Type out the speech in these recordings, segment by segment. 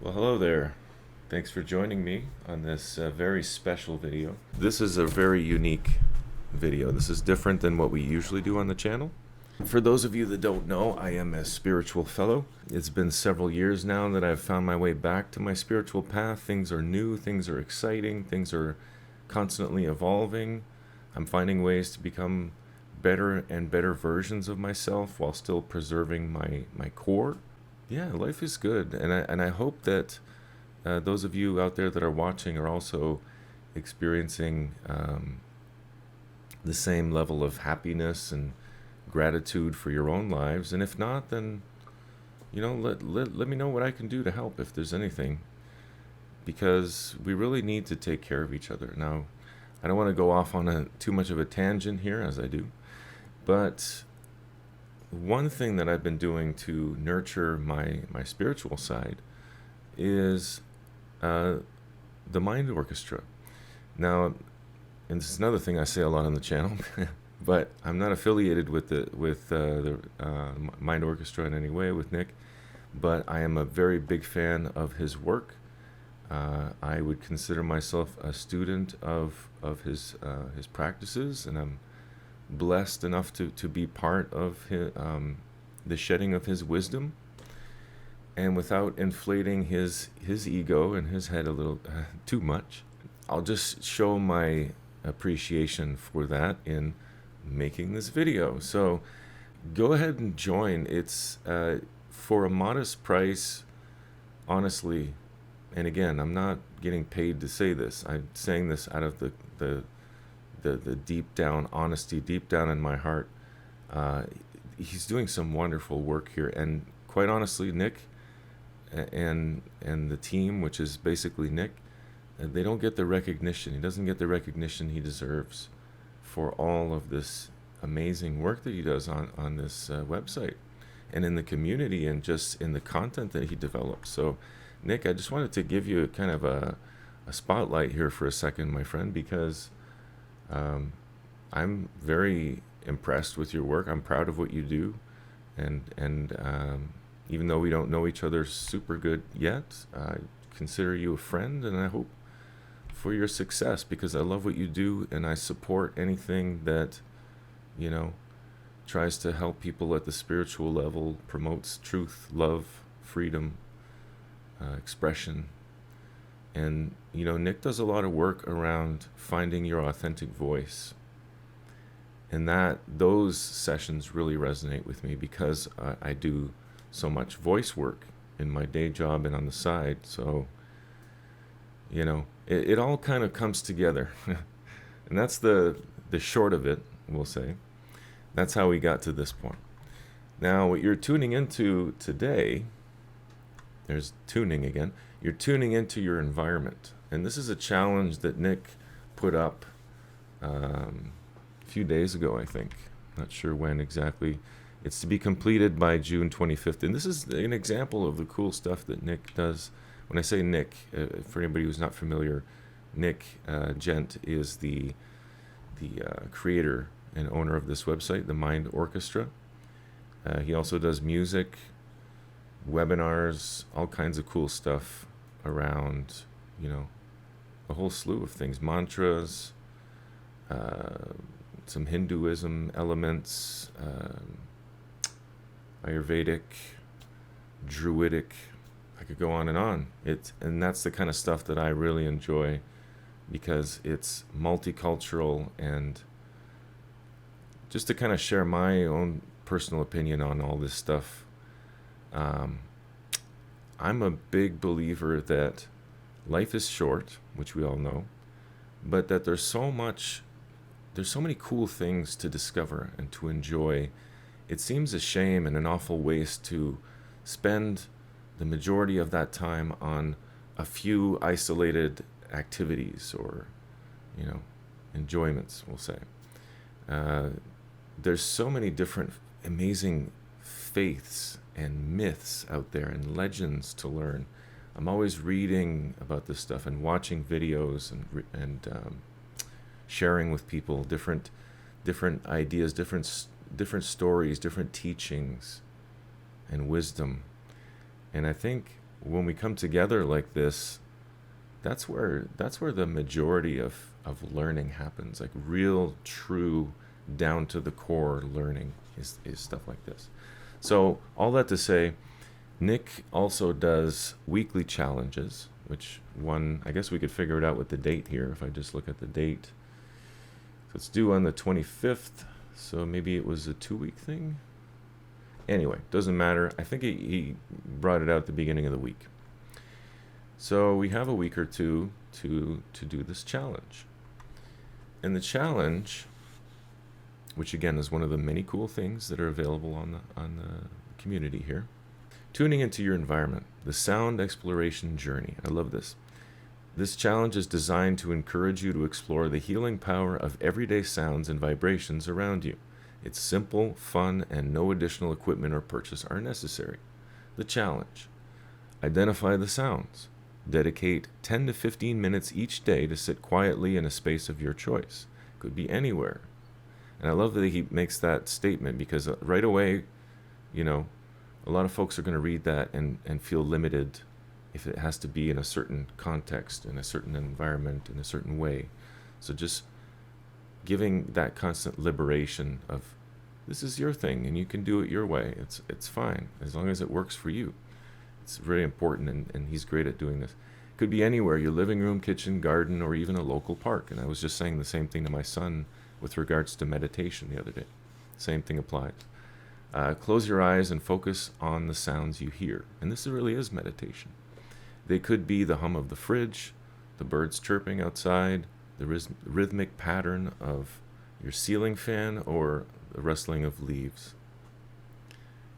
Well, hello there. Thanks for joining me on this very special video. This is a very unique video. This is different than what we usually do on the channel. For those of you that don't know, I am a spiritual fellow. It's been several years now that I've found my way back to my spiritual path. Things are new, things are exciting, things are constantly evolving. I'm finding ways to become better and better versions of myself while still preserving my core. Yeah, life is good, and I hope that those of you out there that are watching are also experiencing the same level of happiness and gratitude for your own lives. And if not, then let me know what I can do to help if there's anything, because we really need to take care of each other. Now, I don't want to go off on too much of a tangent here, as I do, but one thing that I've been doing to nurture my spiritual side is the mind orchestra. Now, and this is another thing I say a lot on the channel, but I'm not affiliated with the mind orchestra in any way with Nick, but I am a very big fan of his work. I would consider myself a student of his practices, and I'm blessed enough to be part of the shedding of his wisdom, and without inflating his ego and his head a little too much, I'll just show my appreciation for that in making this video. So go ahead and join. It's for a modest price, honestly. And again, I'm not getting paid to say this. I'm saying this out of the deep down honesty, deep down in my heart. He's doing some wonderful work here, and quite honestly, Nick and the team, which is basically Nick, they don't get the recognition. He doesn't get the recognition he deserves for all of this amazing work that he does on this website and in the community and just in the content that he develops. So, Nick, I just wanted to give you kind of a spotlight here for a second, my friend, because I'm very impressed with your work. I'm proud of what you do, and even though we don't know each other super good yet, I consider you a friend, and I hope for your success, because I love what you do, and I support anything that tries to help people at the spiritual level, promotes truth, love, freedom, expression. And Nick does a lot of work around finding your authentic voice, and those sessions really resonate with me because I do so much voice work in my day job and on the side. So it all kind of comes together. And that's the short of it, we'll say. That's how we got to this point. Now, what you're tuning into today, there's tuning again. You're tuning into your environment. And this is a challenge that Nick put up a few days ago, I think. Not sure when exactly. It's to be completed by June 25th. And this is an example of the cool stuff that Nick does. When I say Nick, for anybody who's not familiar, Nick Gent is the creator and owner of this website, the Mind Orchestra. He also does music, webinars, all kinds of cool stuff around, a whole slew of things, mantras, some Hinduism elements, Ayurvedic, Druidic. I could go on and on. And that's the kind of stuff that I really enjoy, because it's multicultural. And just to kind of share my own personal opinion on all this stuff, I'm a big believer that life is short, which we all know, but that there's so many cool things to discover and to enjoy. It seems a shame and an awful waste to spend the majority of that time on a few isolated activities or, enjoyments, we'll say. There's so many different amazing faiths and myths out there and legends to learn. I'm always reading about this stuff and watching videos and sharing with people different ideas, different stories, different teachings and wisdom. And I think when we come together like this, that's where the majority of learning happens. Like real, true, down to the core learning is stuff like this. So all that to say, Nick also does weekly challenges, which one, I guess we could figure it out with the date here if I just look at the date. So it's due on the 25th, so maybe it was a 2-week thing. Anyway, doesn't matter. I think he brought it out at the beginning of the week. So we have a week or two to do this challenge. And the challenge, which again is one of the many cool things that are available on the community here, tuning into your environment, the sound exploration journey. I love this. This challenge is designed to encourage you to explore the healing power of everyday sounds and vibrations around you. It's simple, fun, and no additional equipment or purchase are necessary. The challenge: identify the sounds. Dedicate 10 to 15 minutes each day to sit quietly in a space of your choice. Could be anywhere. And I love that he makes that statement, because right away, a lot of folks are going to read that and feel limited if it has to be in a certain context, in a certain environment, in a certain way. So just giving that constant liberation of, this is your thing and you can do it your way. It's fine as long as it works for you. It's very important, and he's great at doing this. Could be anywhere, your living room, kitchen, garden, or even a local park. And I was just saying the same thing to my son with regards to meditation the other day. Same thing applies. Close your eyes and focus on the sounds you hear. And this really is meditation. They could be the hum of the fridge, the birds chirping outside, the rhythmic pattern of your ceiling fan, or the rustling of leaves.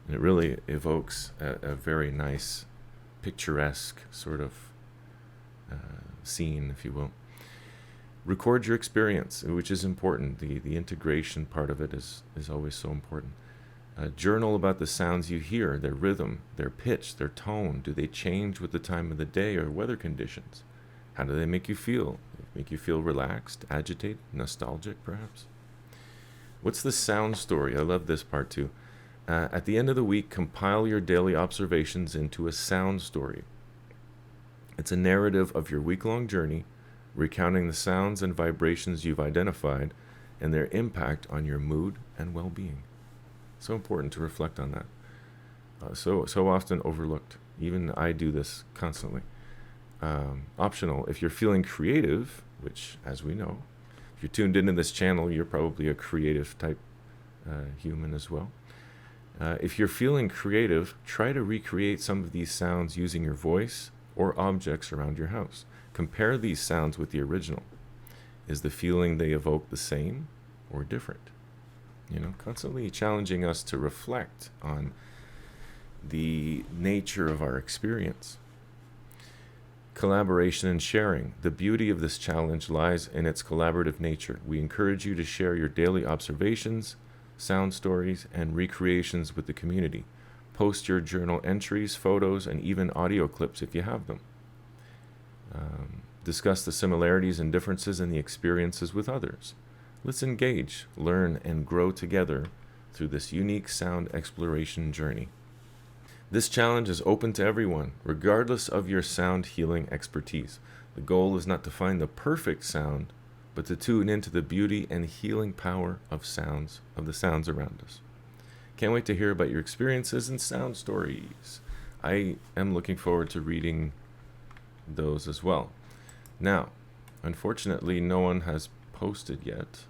And it really evokes a very nice, picturesque sort of scene, if you will. Record your experience, which is important. The integration part of it is always so important. Journal about the sounds you hear, their rhythm, their pitch, their tone. Do they change with the time of the day or weather conditions? How do they make you feel? Make you feel relaxed, agitated, nostalgic, perhaps? What's the sound story? I love this part too. At the end of the week, compile your daily observations into a sound story. It's a narrative of your week-long journey, recounting the sounds and vibrations you've identified and their impact on your mood and well-being. So important to reflect on that. So often overlooked. Even I do this constantly. Optional. If you're feeling creative, which, as we know, if you're tuned into this channel, you're probably a creative type human as well. If you're feeling creative, try to recreate some of these sounds using your voice or objects around your house. Compare these sounds with the original. Is the feeling they evoke the same or different? Constantly challenging us to reflect on the nature of our experience. Collaboration and sharing. The beauty of this challenge lies in its collaborative nature. We encourage you to share your daily observations, sound stories, and recreations with the community. Post your journal entries, photos, and even audio clips if you have them. Discuss the similarities and differences in the experiences with others. Let's engage, learn, and grow together through this unique sound exploration journey. This challenge is open to everyone, regardless of your sound healing expertise. The goal is not to find the perfect sound, but to tune into the beauty and healing power of the sounds around us. Can't wait to hear about your experiences and sound stories. I am looking forward to reading those as well. Now, unfortunately, no one has posted yet,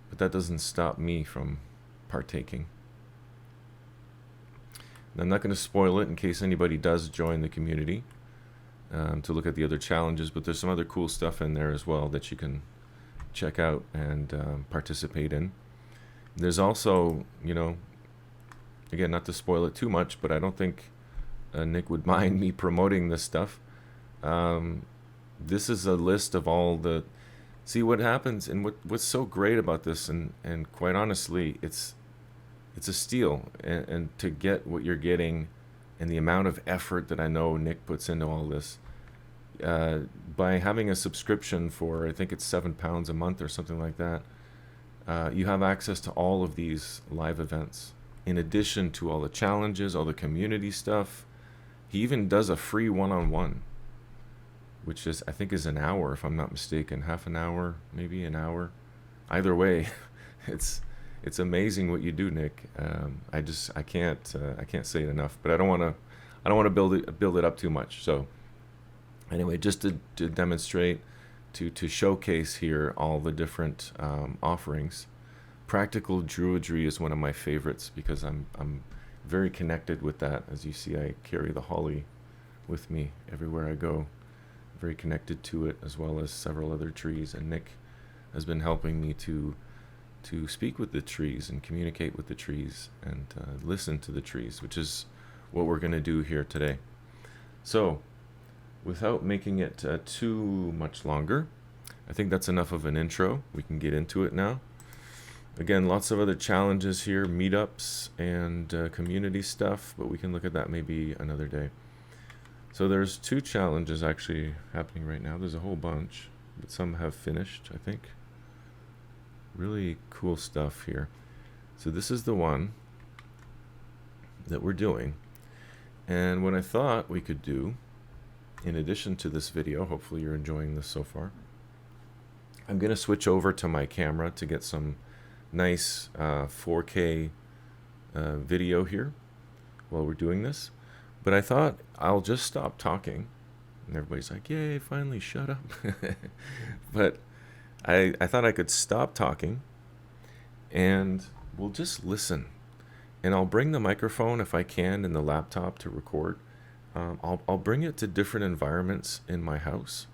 but that doesn't stop me from partaking. And I'm not going to spoil it in case anybody does join the community to look at the other challenges, but there's some other cool stuff in there as well that you can check out and participate in. There's also, again, not to spoil it too much, but I don't think Nick would mind me promoting this stuff. This is a list of all the... See what happens, and what's so great about this, and quite honestly, it's a steal, and to get what you're getting, and the amount of effort that I know Nick puts into all this, by having a subscription for, I think it's £7 a month or something like that, you have access to all of these live events, in addition to all the challenges, all the community stuff, He even does a free one-on-one, which is, I think, is an hour, if I'm not mistaken, half an hour, maybe an hour. Either way, it's it's amazing what you do, Nick. I can't say it enough, but I don't want to build it up too much. So anyway, just to demonstrate, to showcase here all the different offerings. Practical druidry is one of my favorites because I'm very connected with that. As you see, I carry the holly with me everywhere I go. Very connected to it, as well as several other trees. And Nick has been helping me to speak with the trees and communicate with the trees and listen to the trees, which is what we're going to do here today. So, without making it too much longer, I think that's enough of an intro. We can get into it now. Again, lots of other challenges here, meetups and community stuff, but we can look at that maybe another day. So there's 2 challenges actually happening right now. There's a whole bunch, but some have finished, I think. Really cool stuff here. So this is the one that we're doing. And what I thought we could do, in addition to this video, hopefully you're enjoying this so far, I'm going to switch over to my camera to get some nice 4K video here while we're doing this. But I thought I'll just stop talking. And everybody's like, yay, finally, shut up. But I thought I could stop talking and we'll just listen. And I'll bring the microphone, if I can, and the laptop to record. I'll bring it to different environments in my house.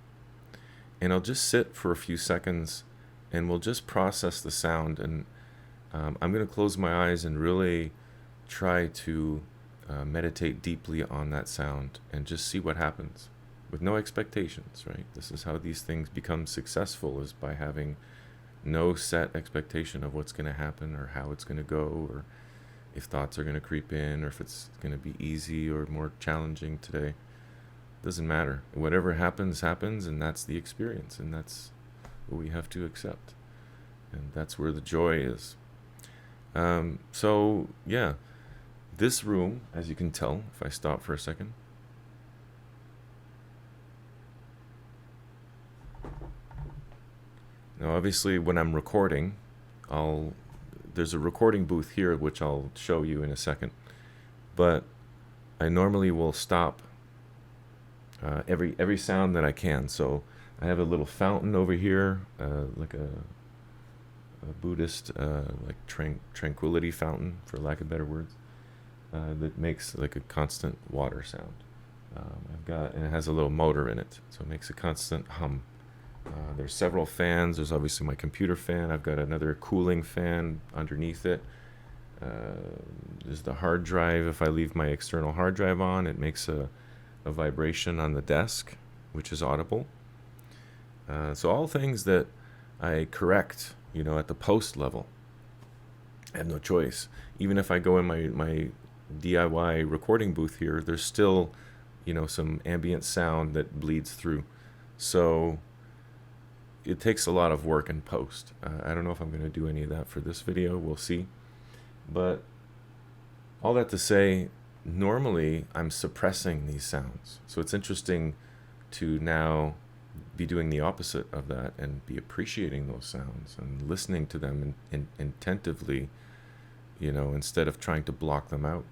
And I'll just sit for a few seconds and we'll just process the sound. And I'm going to close my eyes and really try to meditate deeply on that sound and just see what happens with no expectations, right? This is how these things become successful, is by having no set expectation of what's going to happen or how it's going to go, or if thoughts are going to creep in, or if it's going to be easy or more challenging today. Doesn't matter. Whatever happens, happens, and that's the experience, and that's what we have to accept. And that's where the joy is. So, yeah, this room, as you can tell, if I stop for a second, now obviously when I'm recording, there's a recording booth here which I'll show you in a second, but I normally will stop every sound that I can. So I have a little fountain over here, like a Buddhist like tranquility fountain, for lack of better words, that makes like a constant water sound. And it has a little motor in it, so it makes a constant hum. There's several fans. There's obviously my computer fan. I've got another cooling fan underneath it. There's the hard drive. If I leave my external hard drive on, it makes a vibration on the desk, which is audible. So all things that I correct, at the post level. I have no choice. Even if I go in my DIY recording booth here, there's still, some ambient sound that bleeds through. So it takes a lot of work in post. I don't know if I'm going to do any of that for this video. We'll see. But all that to say, normally I'm suppressing these sounds. So it's interesting to now be doing the opposite of that and be appreciating those sounds and listening to them attentively, instead of trying to block them out.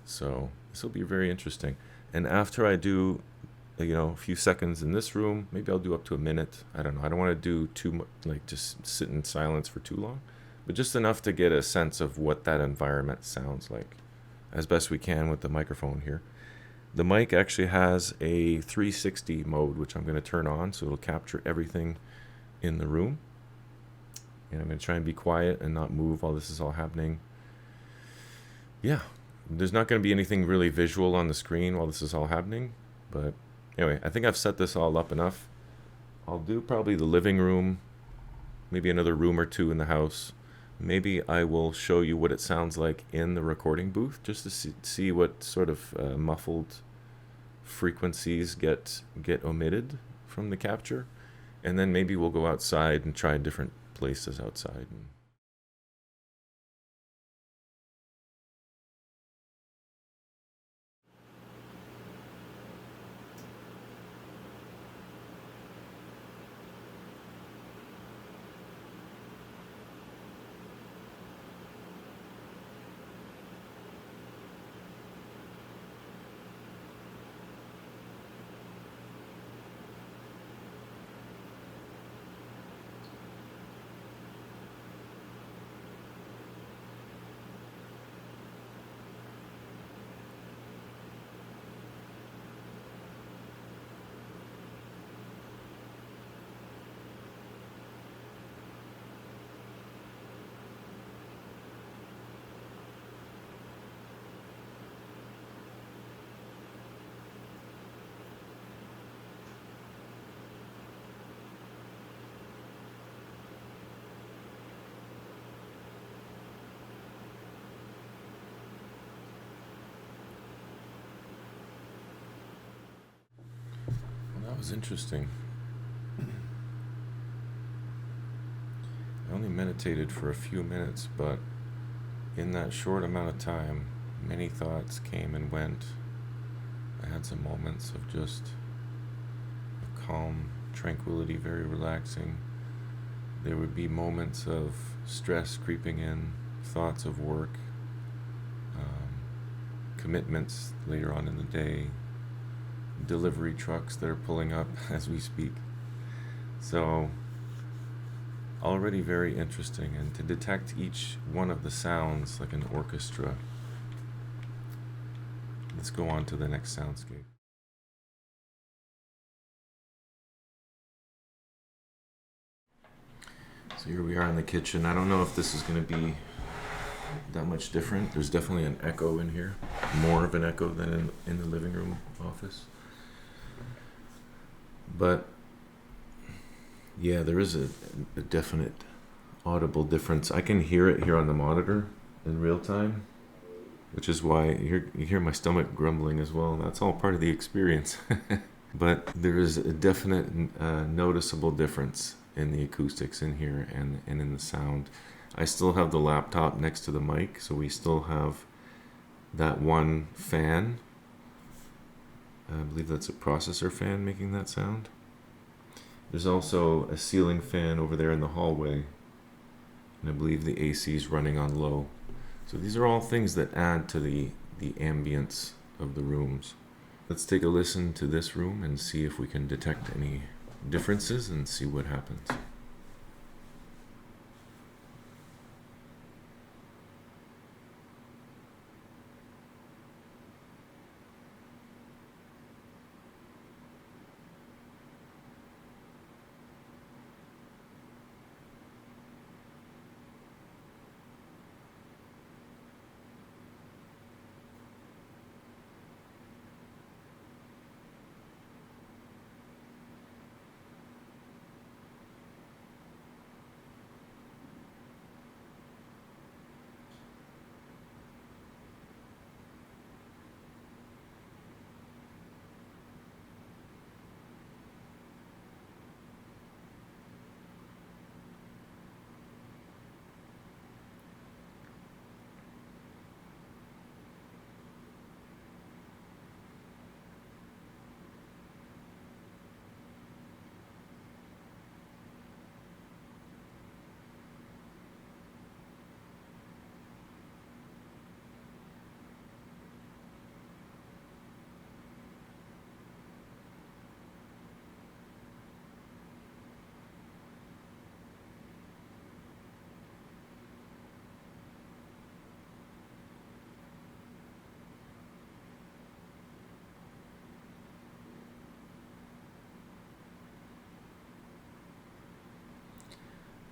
So this will be very interesting. And after I do a few seconds in this room, maybe I'll do up to a minute. I don't know. I don't want to do too much, like just sit in silence for too long, but just enough to get a sense of what that environment sounds like, as best we can with the microphone here. The mic actually has a 360 mode, which I'm going to turn on, so it'll capture everything in the room. And I'm going to try and be quiet and not move while this is all happening. Yeah, there's not going to be anything really visual on the screen while this is all happening, but anyway, I think I've set this all up enough. I'll do probably the living room, maybe another room or two in the house. Maybe I will show you what it sounds like in the recording booth, just to see what sort of muffled frequencies get omitted from the capture. And then maybe we'll go outside and try different places outside. That was interesting. I only meditated for a few minutes, but in that short amount of time, many thoughts came and went. I had some moments of just a calm tranquility, very relaxing. There would be moments of stress creeping in, thoughts of work, commitments later on in the day, delivery trucks that are pulling up as we speak. So, already very interesting, and to detect each one of the sounds like an orchestra. Let's go on to the next soundscape. So here we are in the kitchen. I don't know if this is going to be that much different. There's definitely an echo in here, more of an echo than in the living room office. But yeah, there is a definite audible difference. I can hear it here on the monitor in real time, which is why you hear my stomach grumbling as well. That's all part of the experience. But there is a definite noticeable difference in the acoustics in here and in the sound. I still have the laptop next to the mic, so we still have that one fan. I believe that's a processor fan making that sound. There's also a ceiling fan over there in the hallway, and I believe the AC is running on low. So these are all things that add to the ambience of the rooms. Let's take a listen to this room and see if we can detect any differences and see what happens.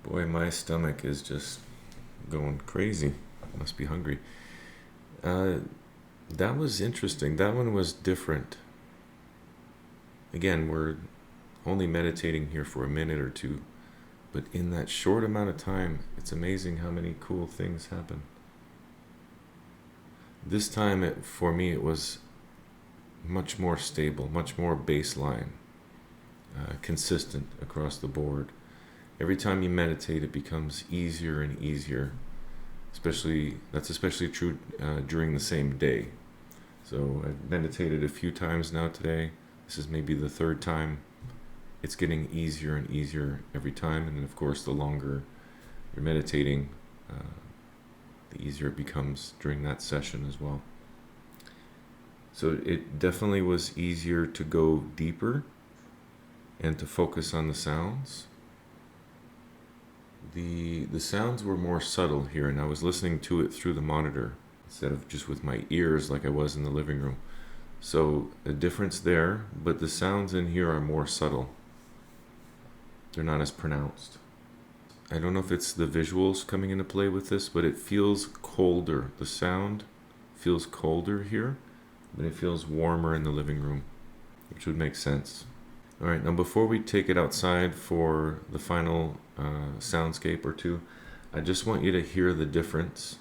Boy, my stomach is just going crazy. Must be hungry. That was interesting. That one was different. Again, we're only meditating here for a minute or two, but in that short amount of time, it's amazing how many cool things happen. This time, for me, it was much more stable, much more baseline, consistent across the board. Every time you meditate, it becomes easier and easier. That's especially true during the same day. So I've meditated a few times now today. This is maybe the third time. It's getting easier and easier every time. And then, of course, the longer you're meditating, the easier it becomes during that session as well. So it definitely was easier to go deeper and to focus on the sounds. The sounds were more subtle here, and I was listening to it through the monitor instead of just with my ears like I was in the living room. So a difference there, but the sounds in here are more subtle. They're not as pronounced. I don't know if it's the visuals coming into play with this, but it feels colder. The sound feels colder here, but it feels warmer in the living room, which would make sense. All right, now before we take it outside for the final soundscape or two, I just want you to hear the difference.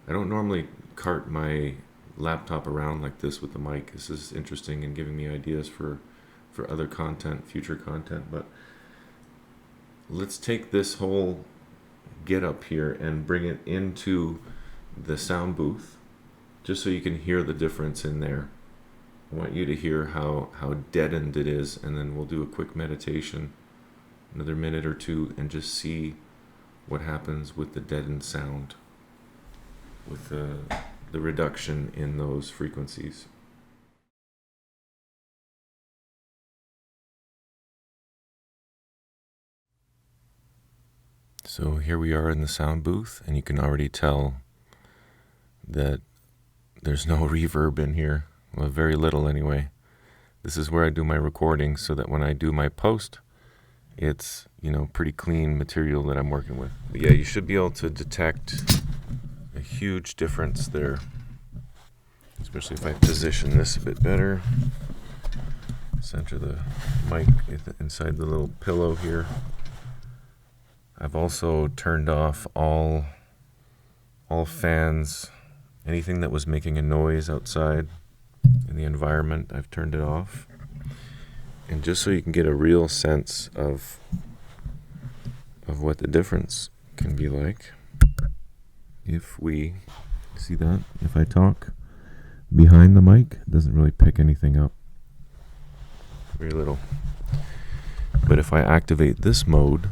I don't normally cart my laptop around like this with the mic. This is interesting and giving me ideas for for other content, future content. But let's take this whole get up here and bring it into the sound booth, just so you can hear the difference in there. I want you to hear how deadened it is, and then we'll do a quick meditation, another minute or two, and just see what happens with the deadened sound, with the reduction in those frequencies. So here we are in the sound booth, and you can already tell that there's no reverb in here. Well, very little anyway. This is where I do my recordings, so that when I do my post, it's, pretty clean material that I'm working with. But yeah, you should be able to detect a huge difference there, especially if I position this a bit better. Center the mic inside the little pillow here. I've also turned off all fans, anything that was making a noise outside in the environment, I've turned it off. And just so you can get a real sense of what the difference can be like, if we see that, if I talk behind the mic, it doesn't really pick anything up. Very little. But if I activate this mode,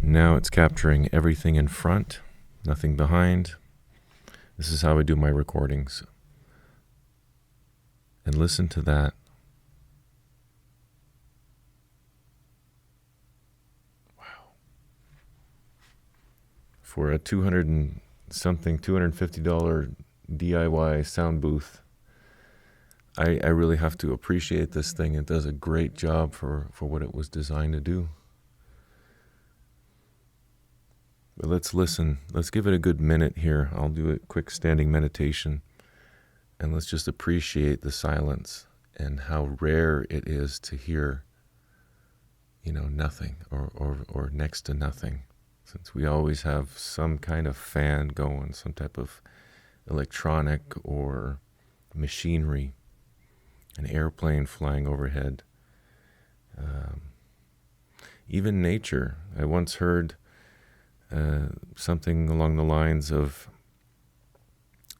now it's capturing everything in front, nothing behind. This is how I do my recordings. And listen to that. Wow. For a $250 DIY sound booth, I really have to appreciate this thing. It does a great job for what it was designed to do. But let's listen. Let's give it a good minute here. I'll do a quick standing meditation. And let's just appreciate the silence and how rare it is to hear, nothing or next to nothing. Since we always have some kind of fan going, some type of electronic or machinery, an airplane flying overhead. Even nature. I once heard something along the lines of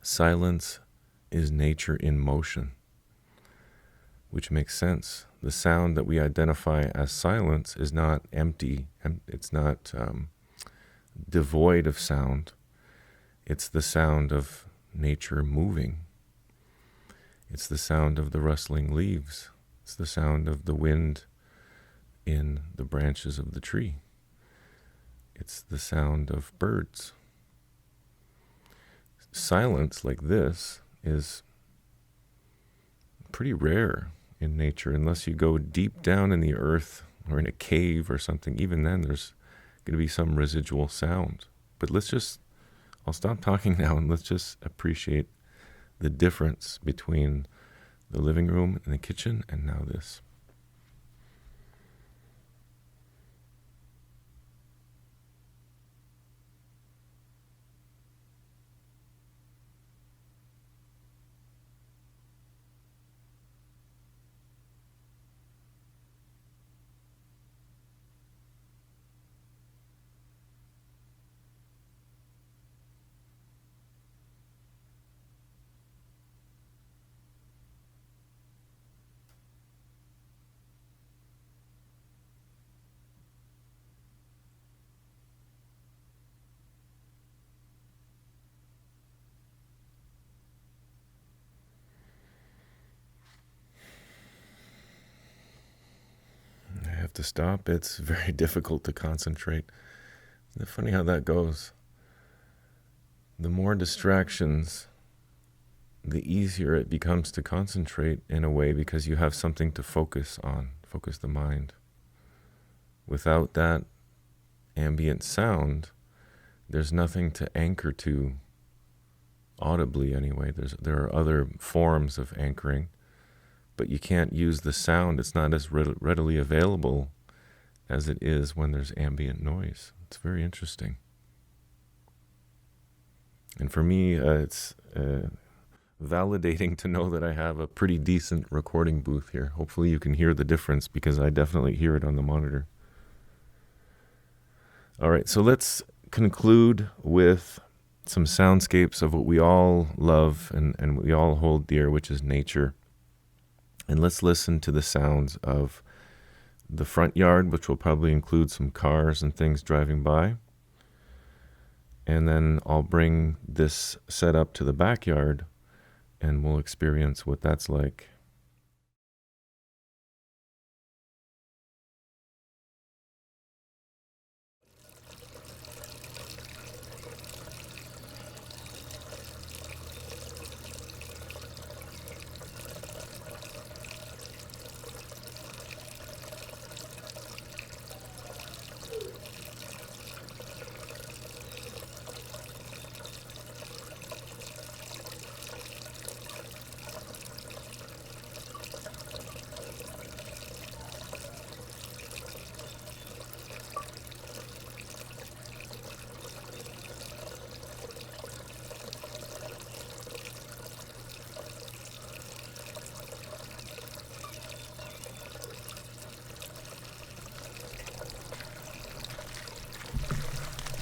silence is nature in motion, which makes sense. The sound that we identify as silence is not empty. It's not devoid of sound. It's the sound of nature moving. It's the sound of the rustling leaves. It's the sound of the wind in the branches of the tree. It's the sound of birds. Silence like this is pretty rare in nature, unless you go deep down in the earth or in a cave or something. Even then, there's going to be some residual sound. But I'll stop talking now, and let's just appreciate the difference between the living room and the kitchen and now this. I have to stop. It's very difficult to concentrate. Isn't it funny how that goes? The more distractions, the easier it becomes to concentrate in a way, because you have something to focus on, focus the mind. Without that ambient sound, there's nothing to anchor to, audibly anyway. There are other forms of anchoring, but you can't use the sound. It's not as readily available as it is when there's ambient noise. It's very interesting. And for me, it's validating to know that I have a pretty decent recording booth here. Hopefully you can hear the difference, because I definitely hear it on the monitor. All right, so let's conclude with some soundscapes of what we all love and we all hold dear, which is nature. And let's listen to the sounds of the front yard, which will probably include some cars and things driving by. And then I'll bring this setup to the backyard and we'll experience what that's like.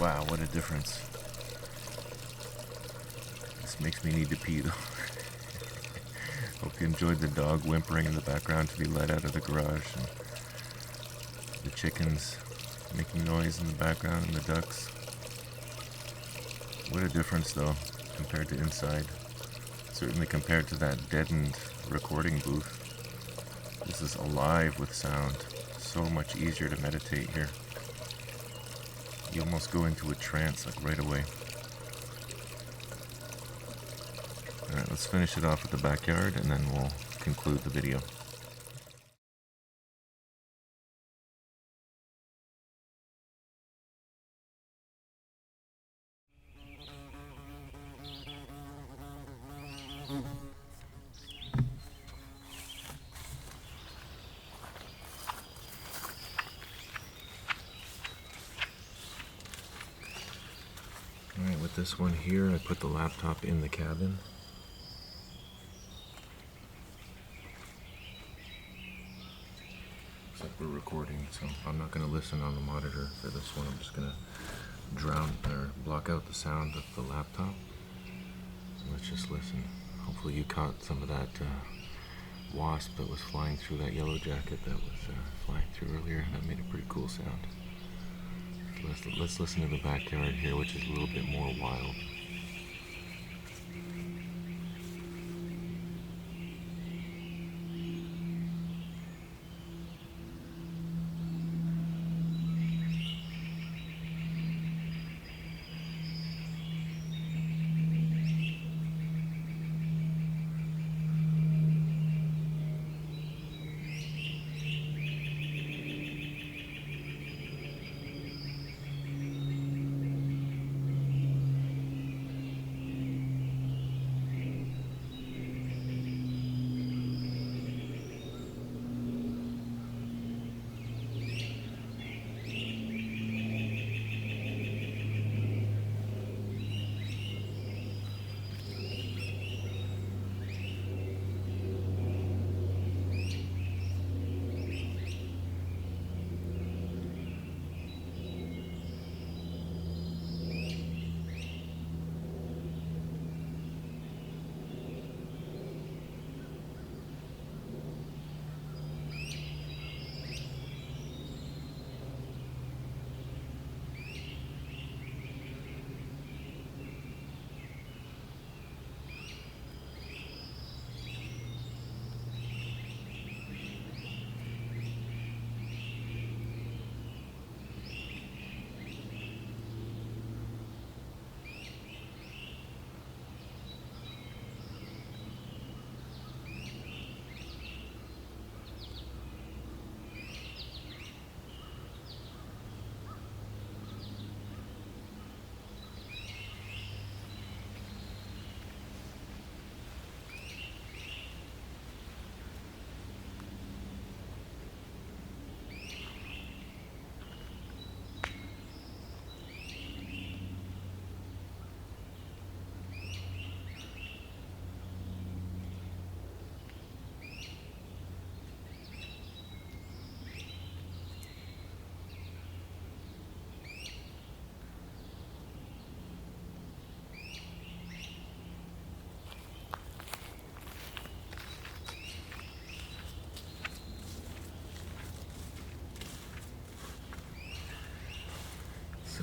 Wow, what a difference. This makes me need to pee though. Hope you enjoyed the dog whimpering in the background to be let out of the garage, and the chickens making noise in the background, and the ducks. What a difference though, compared to inside. Certainly compared to that deadened recording booth. This is alive with sound. So much easier to meditate here. You almost go into a trance like right away. Alright, let's finish it off with the backyard and then we'll conclude the video. Alright, with this one here, I put the laptop in the cabin. Except we're recording, so I'm not going to listen on the monitor for this one. I'm just going to drown or block out the sound of the laptop. So let's just listen. Hopefully you caught some of that wasp that was flying through that yellow jacket that was flying through earlier. That made a pretty cool sound. Let's listen to the backyard here, which is a little bit more wild.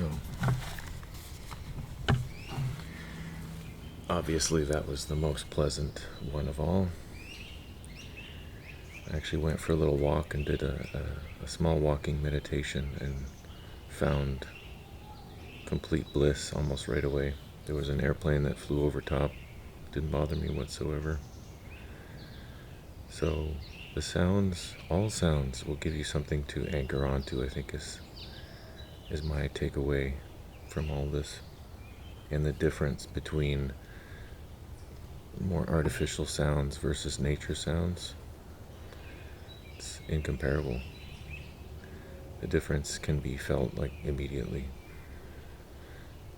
So obviously that was the most pleasant one of all. I actually went for a little walk and did a small walking meditation and found complete bliss almost right away. There was an airplane that flew over top. Didn't bother me whatsoever. So the sounds, all sounds, will give you something to anchor onto, I think is my takeaway from all this. And the difference between more artificial sounds versus nature sounds, it's incomparable. The difference can be felt like immediately.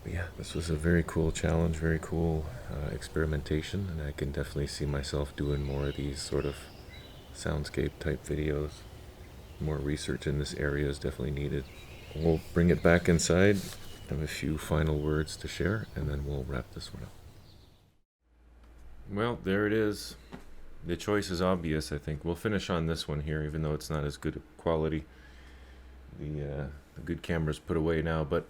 But yeah, this was a very cool challenge, very cool experimentation, and I can definitely see myself doing more of these sort of soundscape type videos. More research in this area is definitely needed. We'll bring it back inside. I have a few final words to share, and then we'll wrap this one up. Well, there it is. The choice is obvious, I think. We'll finish on this one here, even though it's not as good a quality. The good camera's put away now, but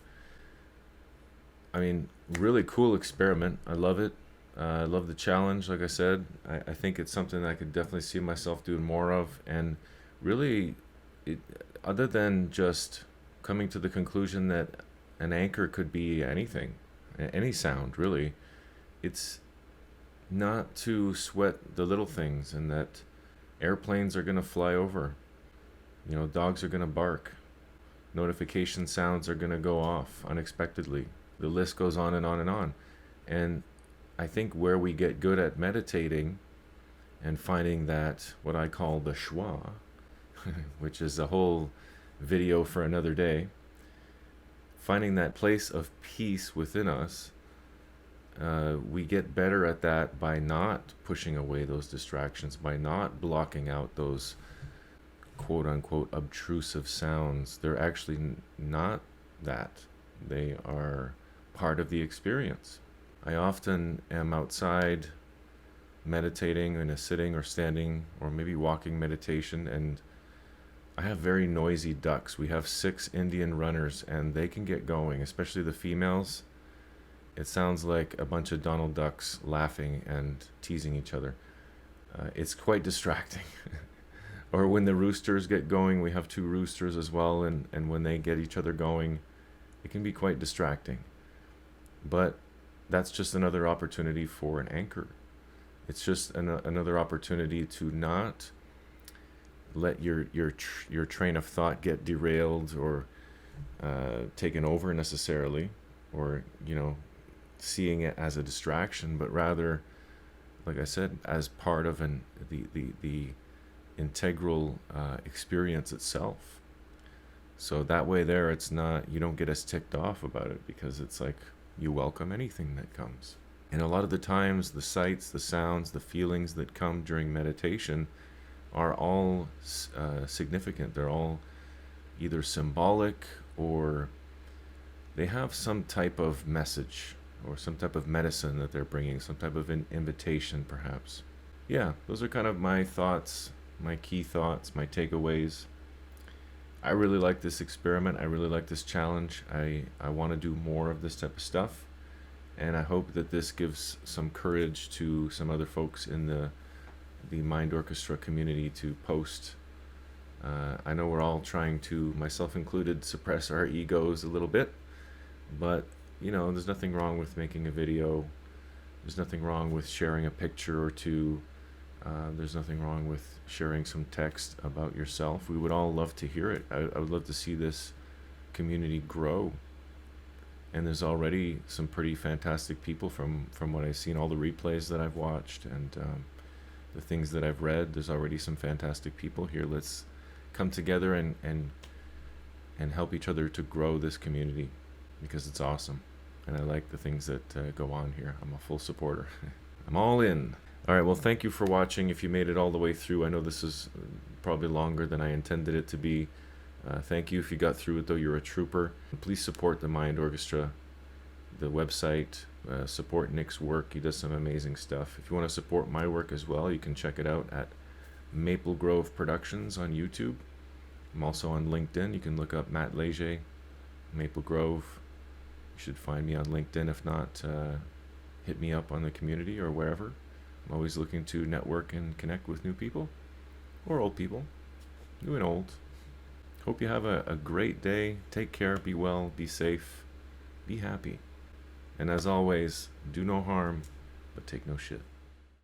I mean, really cool experiment. I love it. I love the challenge, like I said. I think it's something I could definitely see myself doing more of. And really, other than just coming to the conclusion that an anchor could be anything, any sound, really, it's not to sweat the little things, and that airplanes are going to fly over. You know, dogs are going to bark. Notification sounds are going to go off unexpectedly. The list goes on and on and on. And I think where we get good at meditating and finding that, what I call the schwa, which is a whole video for another day, finding that place of peace within us, we get better at that by not pushing away those distractions, by not blocking out those quote-unquote obtrusive sounds. They're actually not that. They are part of the experience. I often am outside meditating in a sitting or standing or maybe walking meditation, and I have very noisy ducks. We have 6 Indian runners, and they can get going, especially the females. It sounds like a bunch of Donald Ducks laughing and teasing each other. It's quite distracting. Or when the roosters get going, we have 2 roosters as well, and when they get each other going, it can be quite distracting. But that's just another opportunity for an anchor. It's just another opportunity to not let your train of thought get derailed or taken over necessarily, or seeing it as a distraction, but rather, like I said, as part of the integral experience itself. So that way there, it's not, you don't get as ticked off about it, because it's like you welcome anything that comes. And a lot of the times, the sights, the sounds, the feelings that come during meditation are all significant. They're all either symbolic, or they have some type of message or some type of medicine that they're bringing, some type of an invitation perhaps. Yeah, those are kind of my thoughts, my key thoughts, my takeaways. I really like this experiment. I really like this challenge. I want to do more of this type of stuff. And I hope that this gives some courage to some other folks in the Mind Orchestra community to post. I know we're all trying to, myself included, suppress our egos a little bit. But, there's nothing wrong with making a video. There's nothing wrong with sharing a picture or two. There's nothing wrong with sharing some text about yourself. We would all love to hear it. I would love to see this community grow. And there's already some pretty fantastic people from what I've seen, all the replays that I've watched, and the things that I've read. There's already some fantastic people here. Let's come together and help each other to grow this community, because it's awesome. And I like the things that go on here. I'm a full supporter. I'm all in. All right, well, thank you for watching. If you made it all the way through, I know this is probably longer than I intended it to be. Thank you. If you got through it, though, you're a trooper. Please support the Mind Orchestra, the website. Support Nick's work. He does some amazing stuff. If you want to support my work as well, you can check it out at Maple Grove Productions on YouTube. I'm also on LinkedIn. You can look up Matt Leger, Maple Grove. You should find me on LinkedIn. If not, hit me up on the community or wherever. I'm always looking to network and connect with new people or old people, new and old. Hope you have a great day. Take care, be well, be safe, be happy. And as always, do no harm, but take no shit.